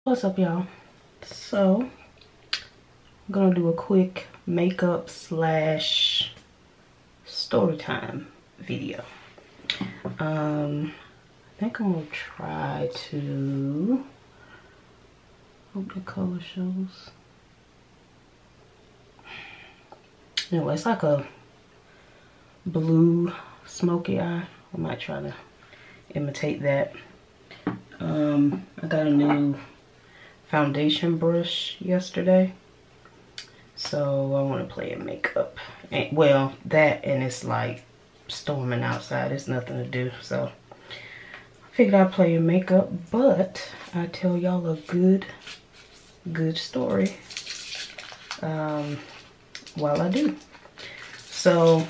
What's up, y'all? So I'm gonna do a quick makeup slash story time video. I think I'm gonna try to hope the color shows. Anyway, it's like a blue smoky eye. I might try to imitate that. I got a new foundation brush yesterday, so I want to play in makeup. And, well, that, and it's like storming outside. It's nothing to do, so I figured I'd play in makeup, but I tell y'all a good story while I do. So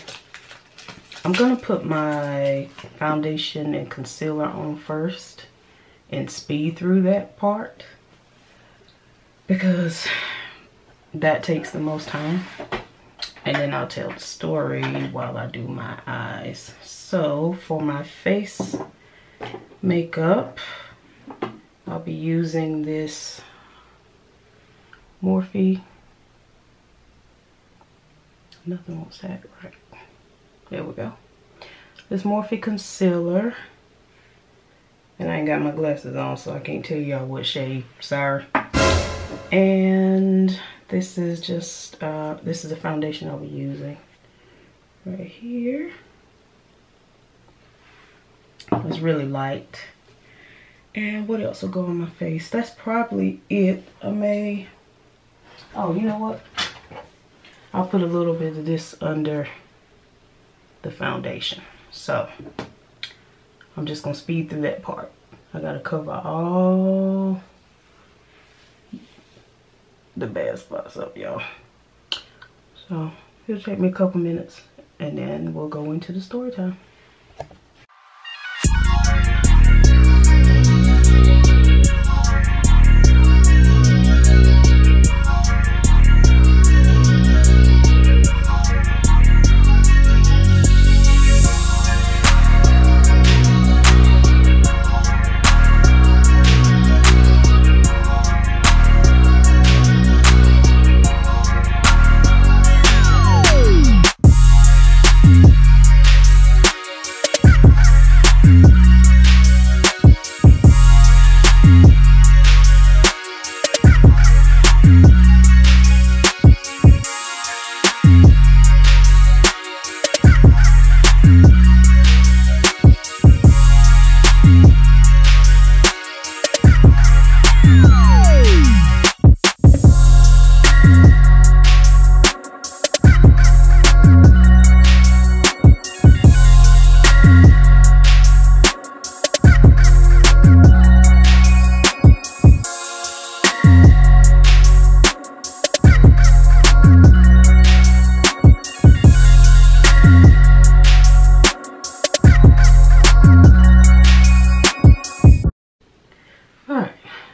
I'm gonna put my foundation and concealer on first and speed through that part because that takes the most time, and then I'll tell the story while I do my eyes. So for my face makeup, I'll be using this Morphe. Nothing won't sag right. There we go. This Morphe concealer. And I ain't got my glasses on, so I can't tell y'all what shade. Sorry. And this is just, this is the foundation I'll be using. Right here. It's really light. And what else will go on my face? That's probably it. I may, oh, you know what? I'll put a little bit of this under the foundation. So I'm just gonna speed through that part. I gotta cover all the bad spots up, y'all. So it'll take me a couple minutes, and then we'll go into the story time.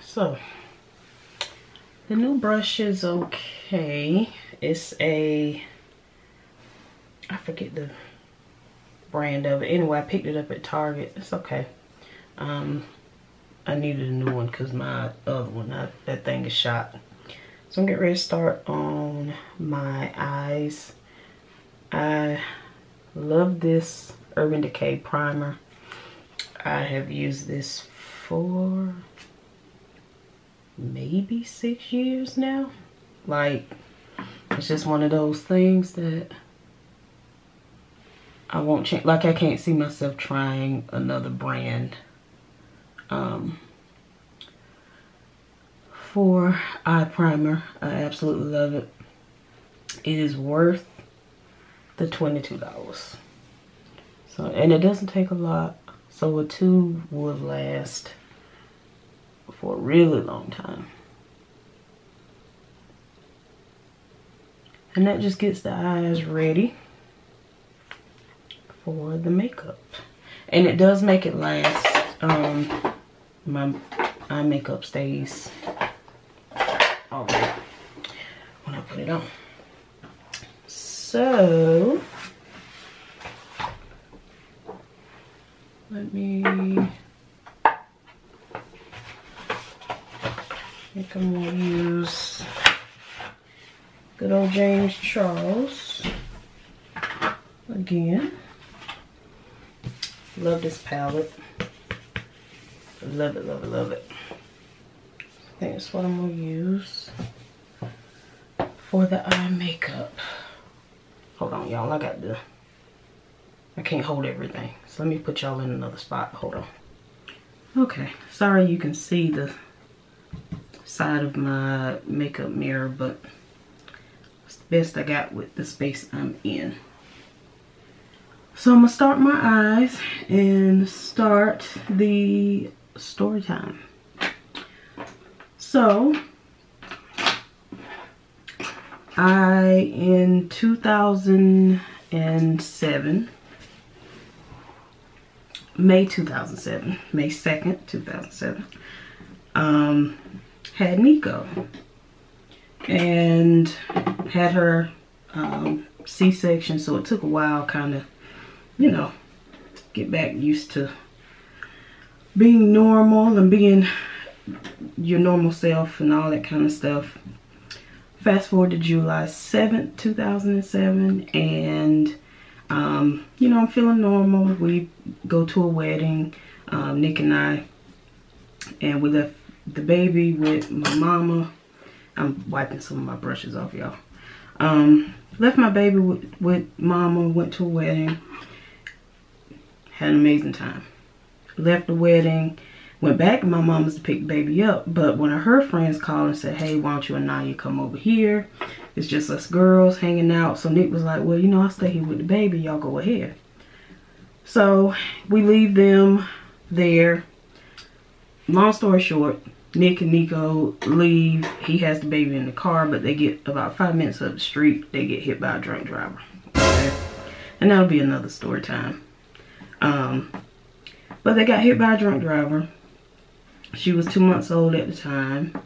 So the new brush is okay. It's a, I forget the brand of it. Anyway, I picked it up at Target. It's okay. I needed a new one because my other one, that thing is shot. So I'm getting ready to start on my eyes. I love this Urban Decay primer. I have used this for maybe 6 years now. Like, it's just one of those things that I won't change. Like, I can't see myself trying another brand for eye primer. I absolutely love it. It is worth the $22. So, and it doesn't take a lot, so a tube would last for a really long time. And that just gets the eyes ready for the makeup. And it does make it last. My eye makeup stays all right when I put it on. So let me think I'm gonna use good old James Charles again. Love this palette. Love it, love it, love it. I think that's what I'm gonna use for the eye makeup. Hold on, y'all. I can't hold everything. So let me put y'all in another spot. Hold on. Okay, sorry you can see the side of my makeup mirror, but it's the best I got with the space I'm in. So I'm gonna start my eyes and start the story time. So in 2007, May 2nd, 2007, had Nico and had her C-section, so it took a while kind of, you know, get back used to being normal and being your normal self and all that kind of stuff. Fast forward to July 7th, 2007, and you know, I'm feeling normal. We go to a wedding, Nick and I, and we left the baby with my mama. I'm wiping some of my brushes off, y'all. Left my baby with mama, went to a wedding, had an amazing time. Left the wedding, went back to my mama's to pick the baby up, but one of her friends called and said, hey, why don't you and Naya come over here? It's just us girls hanging out. So Nick was like, well, you know, I'll stay here with the baby. Y'all go ahead. So we leave them there. Long story short, Nick and Nico leave. He has the baby in the car, but they get about 5 minutes up the street. They get hit by a drunk driver. Okay? And that'll be another story time. But they got hit by a drunk driver. She was 2 months old at the time.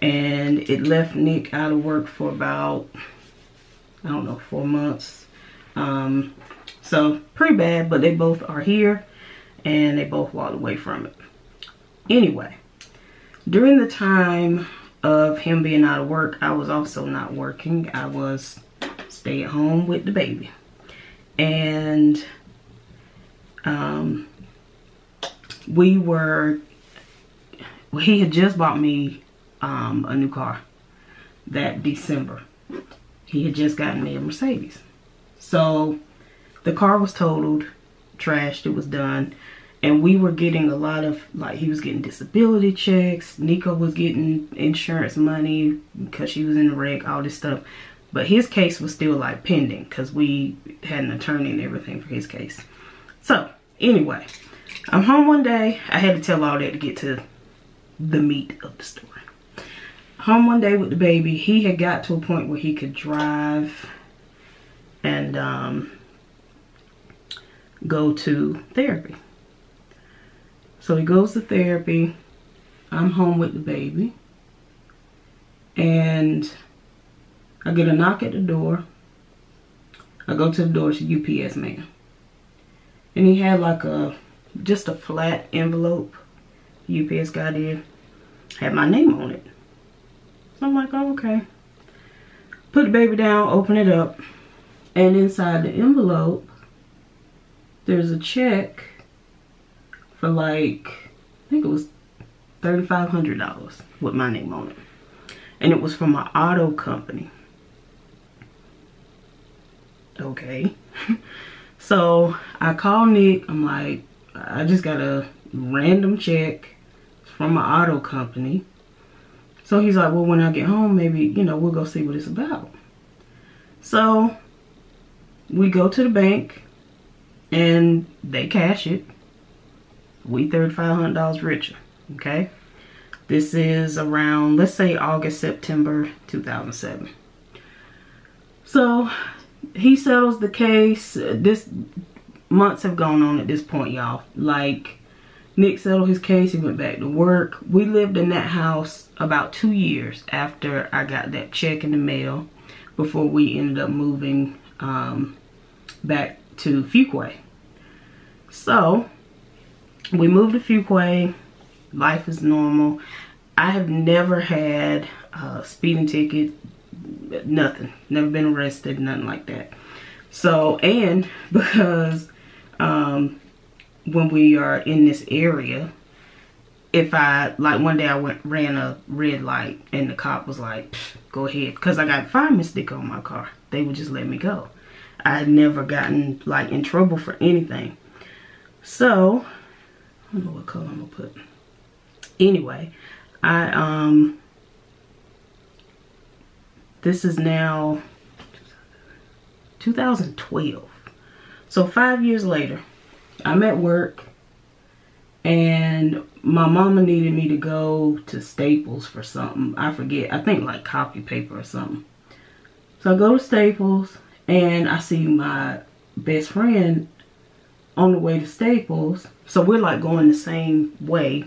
And it left Nick out of work for about, I don't know, 4 months. So pretty bad, but they both are here and they both walked away from it. Anyway, during the time of him being out of work, I was also not working. I was stay at home with the baby. And he had just bought me a new car that December. He had just gotten me a Mercedes. So the car was totaled, trashed, it was done. And we were getting a lot of, like, he was getting disability checks. Nico was getting insurance money because she was in the wreck, all this stuff. But his case was still, like, pending because we had an attorney and everything for his case. So anyway, I'm home one day. I had to tell all that to get to the meat of the story. Home one day with the baby. He had got to a point where he could drive and go to therapy. So he goes to therapy. I'm home with the baby. And I get a knock at the door. I go to the door. It's a UPS man. And he had like just a flat envelope. UPS guy did. Had my name on it. So I'm like, oh, okay. Put the baby down, open it up. And inside the envelope, there's a check for like, I think it was $3,500 with my name on it. And it was from my auto company. Okay. So I call Nick. I'm like, I just got a random check from my auto company. So he's like, well, when I get home, maybe, you know, we'll go see what it's about. So we go to the bank and they cash it. We $3,500 richer. Okay. This is around, let's say August, September 2007. So he settles the case. This months have gone on at this point, y'all. Like, Nick settled his case. He went back to work. We lived in that house about 2 years after I got that check in the mail before we ended up moving back to Fuquay. So we moved to Fuquay. Life is normal. I have never had a speeding ticket, nothing. Never been arrested, nothing like that. So, and because when we are in this area, if I, like one day I ran a red light and the cop was like, go ahead. Because I got a fireman sticker on my car. They would just let me go. I had never gotten like in trouble for anything. So, I don't know what color I'm going to put. Anyway, this is now 2012. So 5 years later, I'm at work and my mama needed me to go to Staples for something. I forget, I think like copy paper or something. So I go to Staples and I see my best friend on the way to Staples. So we're like going the same way.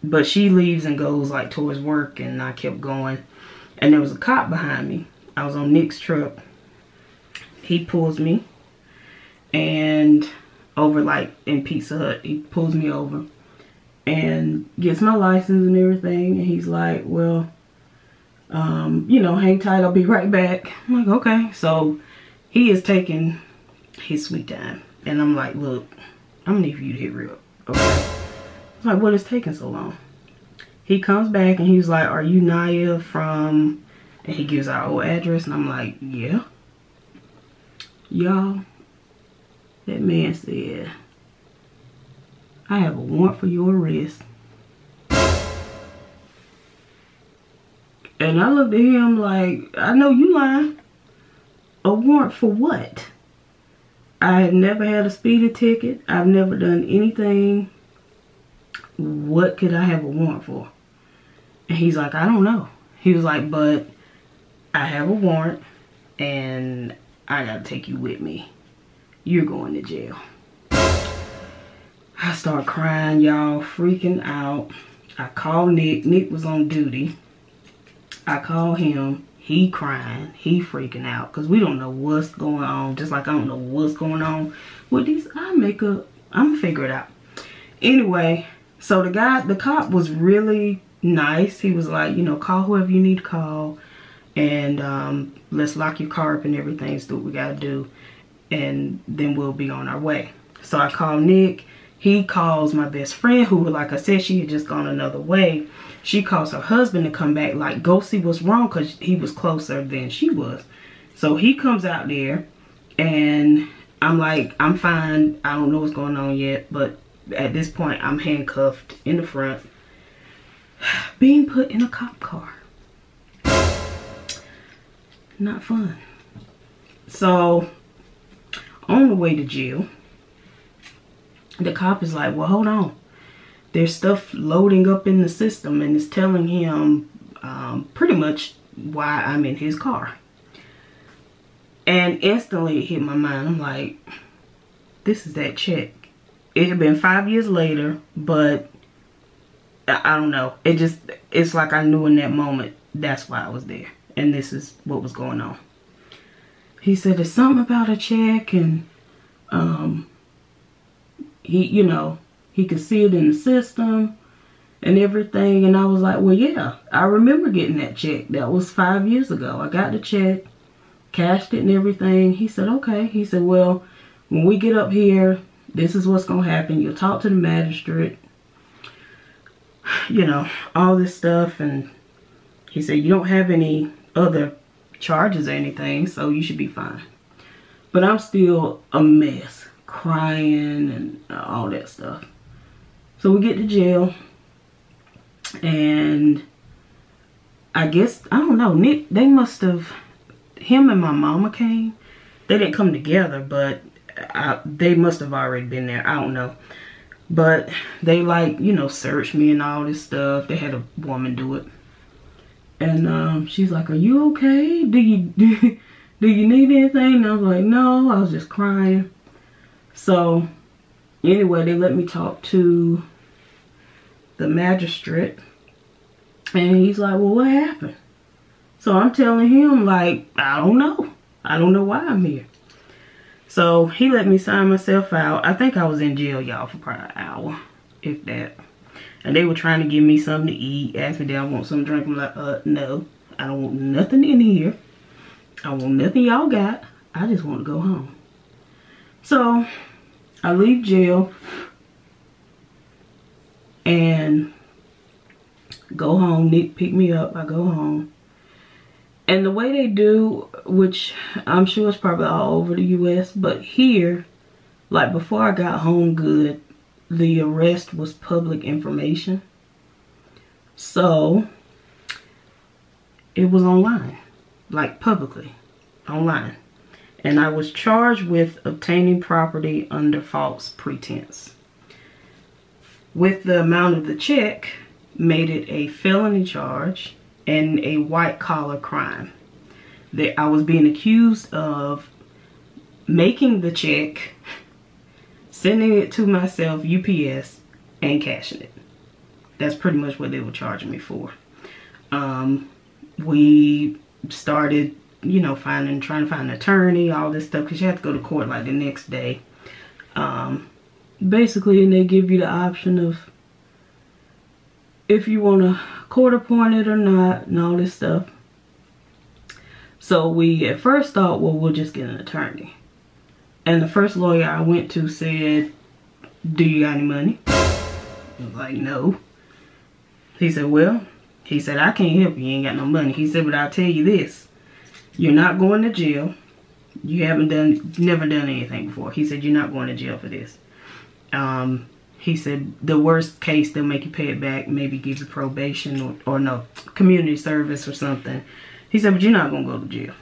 But she leaves and goes like towards work, and I kept going. And there was a cop behind me. I was on Nick's truck. He pulls me, and over like in Pizza Hut, he pulls me over and gets my license and everything. And he's like, well, you know, hang tight, I'll be right back. I'm like, okay. So he is taking his sweet time. And I'm like, look, I'm gonna need for you to hit real. Okay. I was like, what is taking so long? He comes back and he's like, are you Naya from, and he gives our old address, and I'm like, yeah. Y'all, that man said, I have a warrant for your arrest. And I looked at him like, I know you lying. A warrant for what? I had never had a speeding ticket. I've never done anything. What could I have a warrant for? And he's like, I don't know. He was like, but I have a warrant and I gotta take you with me. You're going to jail. I start crying, y'all, freaking out. I called Nick. Nick was on duty. I called him. He crying. He freaking out because we don't know what's going on. Just like I don't know what's going on with these eye makeup. I'm gonna figure it out. Anyway, so the cop was really nice. He was like, you know, call whoever you need to call, and let's lock your car up and everything, so do what we gotta do, and then we'll be on our way. So I called Nick. He calls my best friend, who, like I said, she had just gone another way. She calls her husband to come back, like, go see what's wrong, because he was closer than she was. So he comes out there, and I'm like, I'm fine. I don't know what's going on yet, but at this point, I'm handcuffed in the front, being put in a cop car. Not fun. So, on the way to jail, the cop is like, well, hold on. There's stuff loading up in the system, and it's telling him pretty much why I'm in his car. And instantly it hit my mind. I'm like, this is that check. It had been 5 years later, but I don't know. It's like I knew in that moment that's why I was there. And this is what was going on. He said there's something about a check, and he, you know, he could see it in the system and everything. And I was like, well, yeah, I remember getting that check. That was 5 years ago. I got the check, cashed it and everything. He said, okay. He said, well, when we get up here, this is what's going to happen. You'll talk to the magistrate, you know, all this stuff. And he said, you don't have any other charges or anything, so you should be fine. But I'm still a mess, crying and all that stuff. So we get to jail, and I guess, I don't know, Nick, they must have, him and my mama came. They didn't come together, but they must have already been there. I don't know. But they, like, you know, searched me and all this stuff. They had a woman do it. And she's like, are you okay? Do you need anything? And I was like, no, I was just crying. So anyway, they let me talk to the magistrate, and he's like, well, what happened? So I'm telling him, like, I don't know why I'm here. So he let me sign myself out. I think I was in jail, y'all, for probably an hour, if that. And they were trying to give me something to eat. Asked me, did I want something to drink? I'm like, no. I don't want nothing in here. I want nothing y'all got. I just want to go home. So, I leave jail. And go home. Nick picked me up. I go home. And the way they do, which I'm sure it's probably all over the US, but here, like before I got home good, the arrest was public information. So, it was online, like publicly, online. And I was charged with obtaining property under false pretense. With the amount of the check, made it a felony charge and a white collar crime. That I was being accused of making the check, sending it to myself, UPS, and cashing it. That's pretty much what they were charging me for. We started, you know, trying to find an attorney, all this stuff, because you have to go to court like the next day. Basically, and they give you the option of if you want to court appointed or not, and all this stuff. So we at first thought, well, we'll just get an attorney. And the first lawyer I went to said, do you got any money? I was like, no. He said, well, he said, I can't help you, you ain't got no money. He said, but I'll tell you this, you're not going to jail. You never done anything before. He said, you're not going to jail for this. He said, the worst case, they'll make you pay it back, maybe give you probation or no, community service or something. He said, but you're not going to go to jail.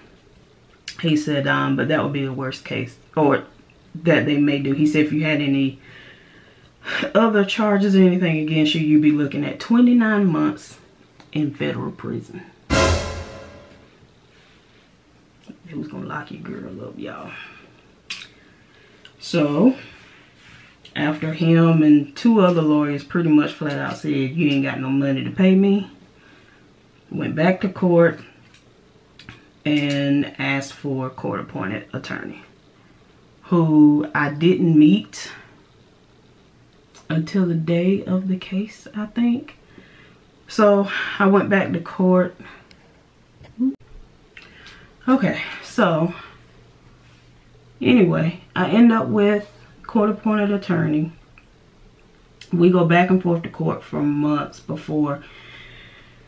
He said, but that would be the worst case, or that they may do. He said, if you had any other charges or anything against you, you'd be looking at 29 months in federal prison. It was going to lock your girl up, y'all. So, after him and two other lawyers pretty much flat out said, you ain't got no money to pay me, went back to court and asked for a court-appointed attorney, who I didn't meet until the day of the case, I think. So, I went back to court. Okay, so, anyway, I end up with court-appointed attorney. We go back and forth to court for months before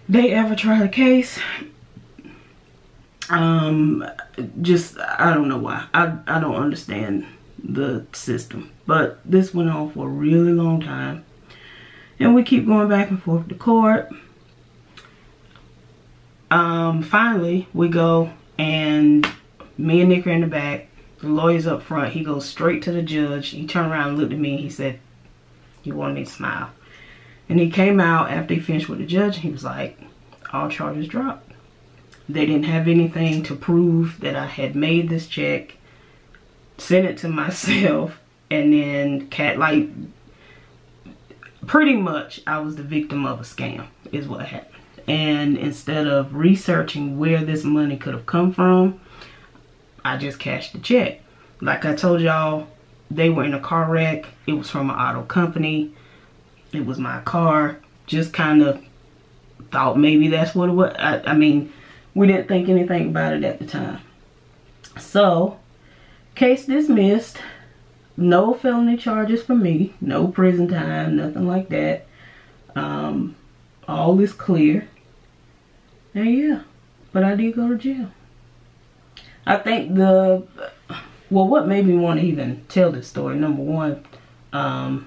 they ever try the case. Just, I don't know why. I don't understand the system. But this went on for a really long time. And we keep going back and forth to court. Finally, we go and me and Nick are in the back. The lawyer's up front. He goes straight to the judge. He turned around and looked at me and he said, you wanted me to smile. And he came out after he finished with the judge and he was like, all charges dropped. They didn't have anything to prove that I had made this check, sent it to myself, and then pretty much I was the victim of a scam is what happened. And instead of researching where this money could have come from, I just cashed the check. Like I told y'all, they were in a car wreck. It was from an auto company. It was my car. Just kind of thought maybe that's what it was. I mean, we didn't think anything about it at the time. So, case dismissed. No felony charges for me. No prison time. Nothing like that. All is clear. And yeah, but I did go to jail. I think well, what made me want to even tell this story, number one, I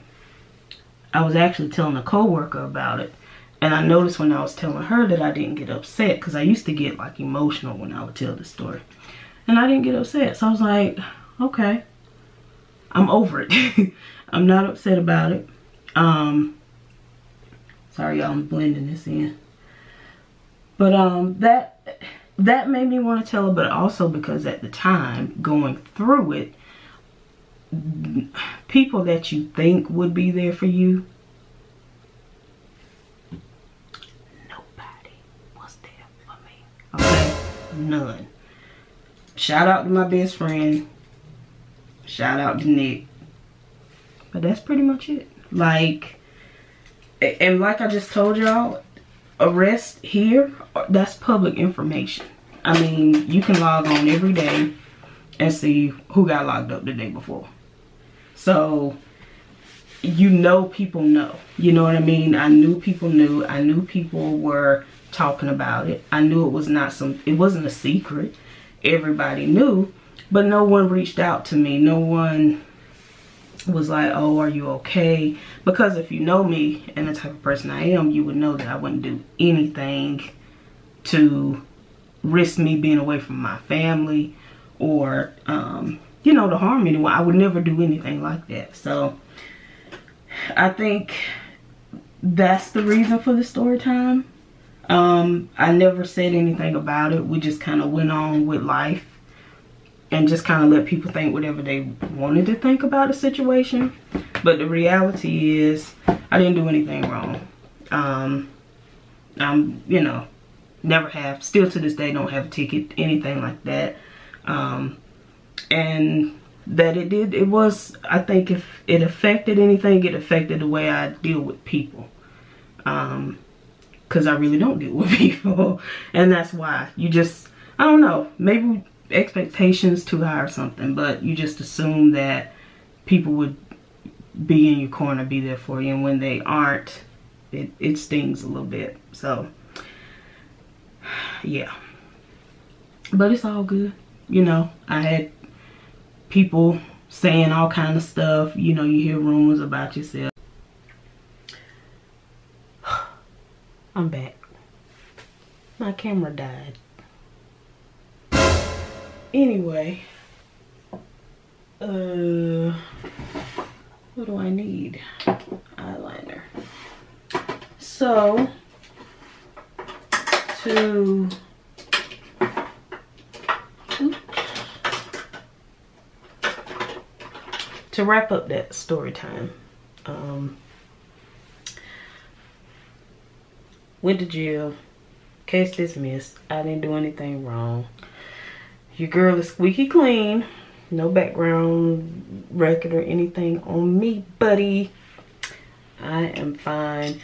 was actually telling a coworker about it, and I noticed when I was telling her that I didn't get upset, because I used to get like emotional when I would tell this story, and I didn't get upset. So I was like, okay, I'm over it. I'm not upset about it. Sorry y'all, I'm blending this in. But that made me want to tell her, but also because at the time, going through it, people that you think would be there for you, nobody was there for me. Okay? None. Shout out to my best friend. Shout out to Nick. But that's pretty much it. Like, And like I just told y'all, arrests here, that's public information. I mean, you can log on every day and see who got locked up the day before. So, you know, people know. You know what I mean? I knew people knew. I knew people were talking about it. I knew it was not it wasn't a secret. Everybody knew, but no one reached out to me. No one was like, oh, are you okay? Because if you know me and the type of person I am, you would know that I wouldn't do anything to risk me being away from my family or, you know, to harm anyone. I would never do anything like that. So I think that's the reason for the story time. I never said anything about it. We just kind of went on with life and just kind of let people think whatever they wanted to think about the situation. But the reality is, I didn't do anything wrong. I'm, you know, never have, still to this day don't have a ticket, anything like that. And that it was, I think if it affected anything, it affected the way I deal with people. Because I really don't deal with people. And that's why you just, I don't know, maybe expectations too high or something, but you just assume that people would be in your corner, be there for you, and when they aren't, it stings a little bit. So yeah, but it's all good. You know, I had people saying all kind of stuff. You know, you hear rumors about yourself. I'm back. My camera died. Anyway, what do I need? Eyeliner. So, to wrap up that story time, went to jail, case dismissed. I didn't do anything wrong. Your girl is squeaky clean. No background record or anything on me, buddy. I am fine.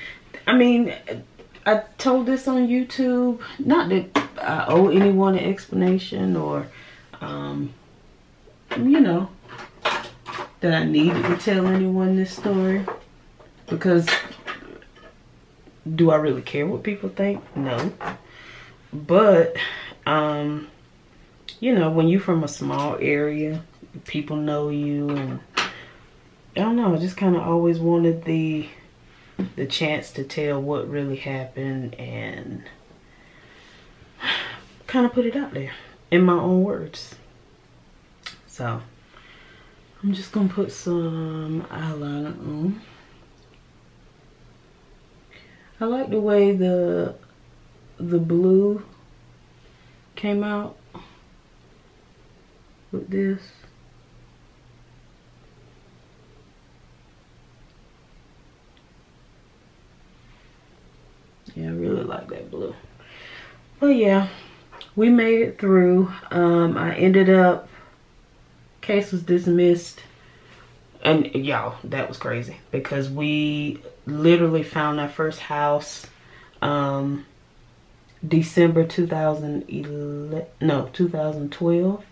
I mean, I told this on YouTube. Not that I owe anyone an explanation or, you know, that I needed to tell anyone this story. Because do I really care what people think? No. But, you know, when you're from a small area, people know you, and I don't know, I just kind of always wanted the chance to tell what really happened and kind of put it out there in my own words. So I'm just gonna put some eyeliner on. I like the way the blue came out with this. Yeah, I really like that blue. But yeah, we made it through. I ended up, case was dismissed. And y'all, that was crazy because we literally found our first house December 2012,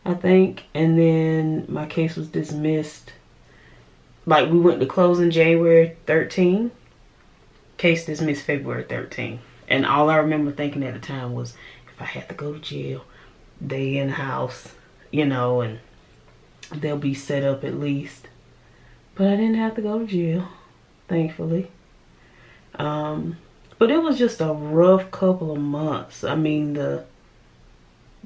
I think. And then my case was dismissed. Like, we went to closing January 13. Case dismissed February 13. And all I remember thinking at the time was, if I had to go to jail, they in the house, you know, and they'll be set up at least. But I didn't have to go to jail, thankfully. But it was just a rough couple of months. I mean, the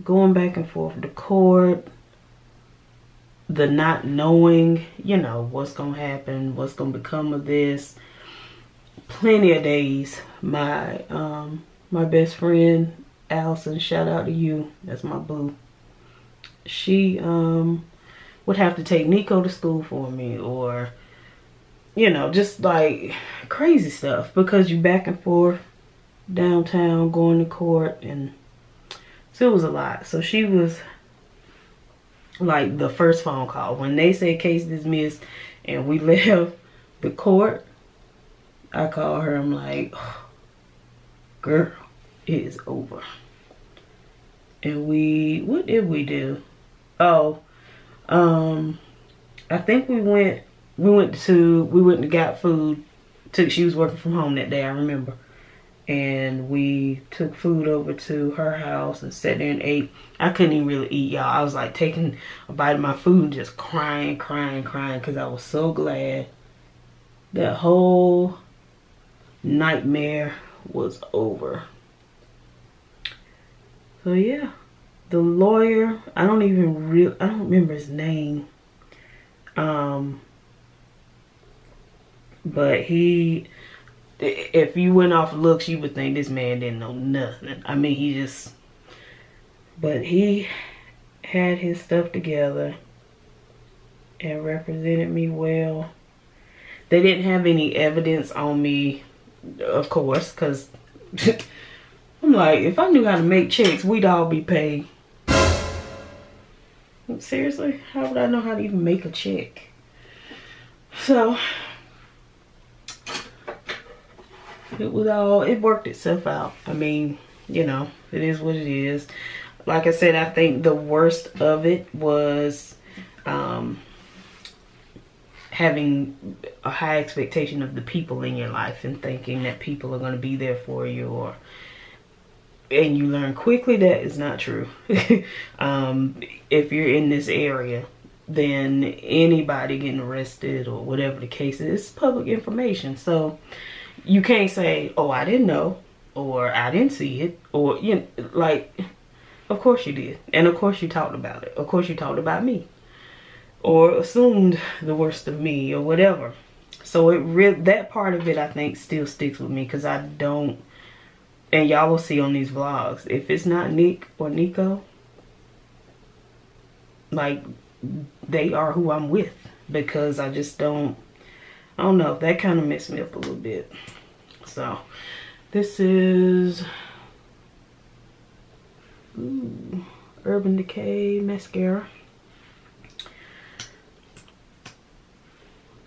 going back and forth to court, the not knowing, you know, what's gonna happen, what's gonna become of this. Plenty of days. My best friend Allison, shout out to you, that's my boo. She would have to take Nico to school for me, or, you know, just like crazy stuff, because you back and forth downtown going to court, and so it was a lot. So she was like the first phone call when they said case dismissed and we left the court. I call her, I'm like, oh, girl, it is over. And what did we do? Oh, I think we went and got food. She was working from home that day, I remember. And we took food over to her house and sat there and ate. I couldn't even really eat, y'all. I was like taking a bite of my food and just crying because I was so glad that whole nightmare was over. So yeah, the lawyer, I don't remember his name. But if you went off looks, you would think this man didn't know nothing. I mean, but he had his stuff together and represented me well. They didn't have any evidence on me, of course, because I'm like, if I knew how to make checks, we'd all be paid. Seriously, how would I know how to even make a check? So it worked itself out. I mean, you know, it is what it is. Like I said, I think the worst of it was having a high expectation of the people in your life and thinking that people are going to be there for you, and you learn quickly that is not true. If you're in this area, then anybody getting arrested or whatever the case is, it's public information. So you can't say, oh, I didn't know, or I didn't see it, or, you know, like, of course you did. And of course you talked about it. Of course you talked about me, or assumed the worst of me, or whatever. So that part of it, I think, still sticks with me, because I don't, and y'all will see on these vlogs, if it's not Nick or Nico, like, they are who I'm with, because I just don't, I don't know, that kind of messed me up a little bit. So this is Urban Decay mascara.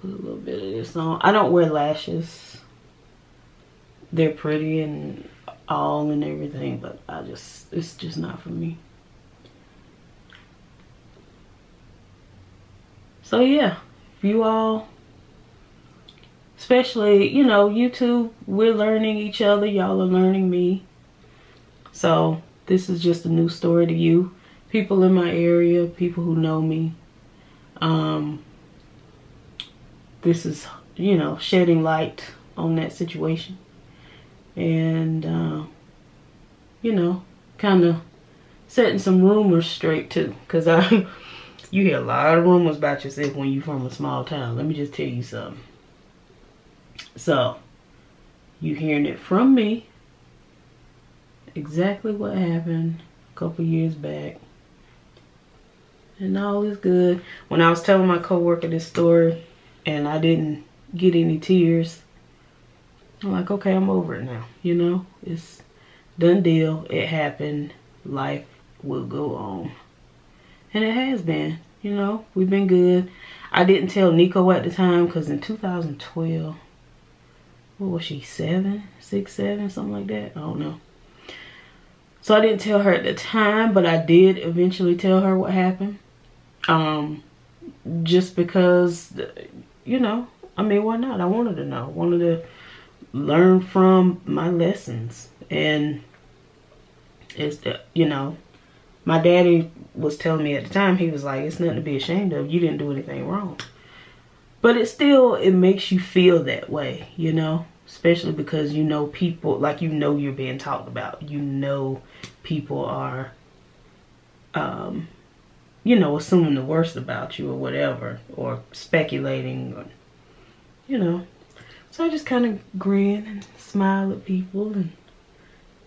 Put a little bit of this on. I don't wear lashes. They're pretty and all and everything, but it's just not for me. So yeah, if you all, especially, you know, YouTube, we're learning each other. Y'all are learning me. So this is just a new story to you. People in my area, people who know me. This is, you know, shedding light on that situation. And, you know, kind of setting some rumors straight too. Because you hear a lot of rumors about yourself when you're from a small town. Let me just tell you something. So, you hearing it from me, exactly what happened a couple years back. And all is good. When I was telling my coworker this story and I didn't get any tears, I'm like, okay, I'm over it now. You know, it's done deal. It happened. Life will go on. And it has been. You know, we've been good. I didn't tell Nico at the time because in 2012, what was she, 6, 7, something like that? I don't know. So I didn't tell her at the time, but I did eventually tell her what happened. Just because, you know, I mean, why not? I wanted to know. I wanted to learn from my lessons. And it's, you know, my daddy was telling me at the time, he was like, it's nothing to be ashamed of. You didn't do anything wrong. But it makes you feel that way, you know, especially because, you know, people, like, you know, you're being talked about. You know, people are, you know, assuming the worst about you or whatever, or speculating, or, you know. So I just kind of grin and smile at people and,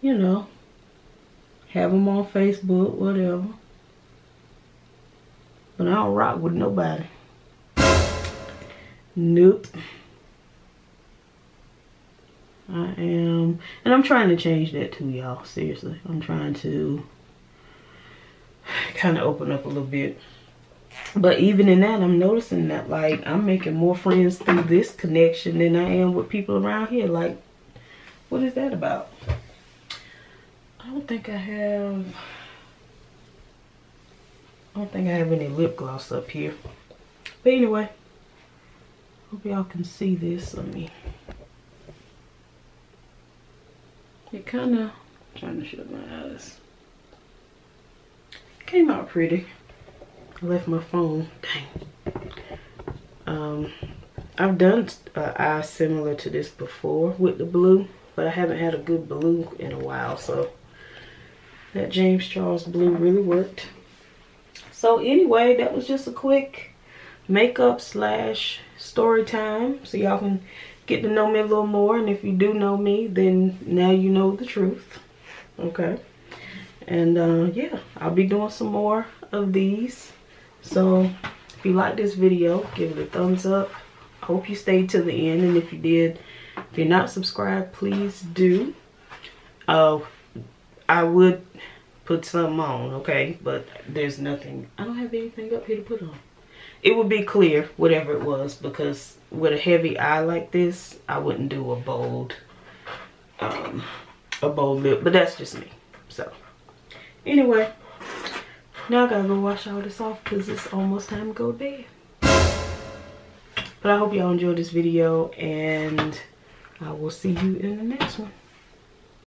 you know, have them on Facebook, whatever. But I don't rock with nobody. Nope. I am, and I'm trying to change that too, y'all. Seriously, I'm trying to kind of open up a little bit. But even in that, I'm noticing that, like, I'm making more friends through this connection than I am with people around here. Like, what is that about? I don't think I have any lip gloss up here. But anyway, hope y'all can see this. Let me. It kind of, trying to show my eyes. Came out pretty. I left my phone. Dang. I've done an eye similar to this before with the blue, but I haven't had a good blue in a while, so that James Charles blue really worked. So anyway, that was just a quick makeup slash story time, so y'all can get to know me a little more. And if you do know me, then now you know the truth. Okay. And yeah, I'll be doing some more of these. So if you like this video, give it a thumbs up. I hope you stayed to the end, and if you did, if you're not subscribed, please do. I would put some on, okay, but there's nothing, I don't have anything up here to put on. It would be clear, whatever it was, because with a heavy eye like this, I wouldn't do a bold lip, but that's just me. So anyway, now I gotta go wash all this off because it's almost time to go to bed. But I hope y'all enjoyed this video, and I will see you in the next one.